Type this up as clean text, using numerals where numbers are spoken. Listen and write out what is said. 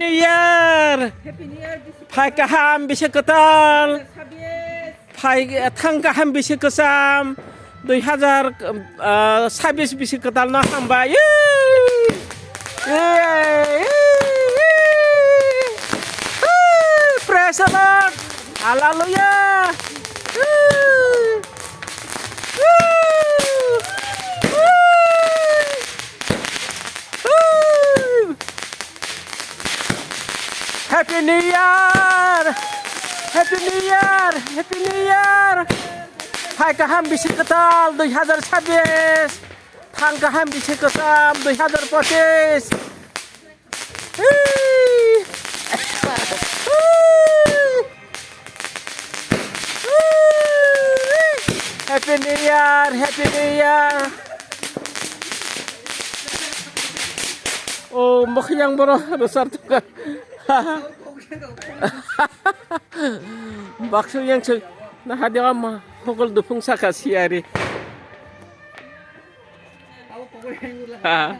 Year, Pai kaham bisa ketal, Pai thang kaham bisa kesam, 2026 bisa ketal na hamba. Praise the Lord, Hallelujah. Happy New Year! Happy New Year! Happy New Year! Pai kaham bisa ketal 2026, thang kaham bisa kesam 2025. Happy New Year! Happy New Year! Oh, makiyang bro, besar tuh kan. Bakso yang cek, nah hadiah mah pukul dupung sakasiari. Ah.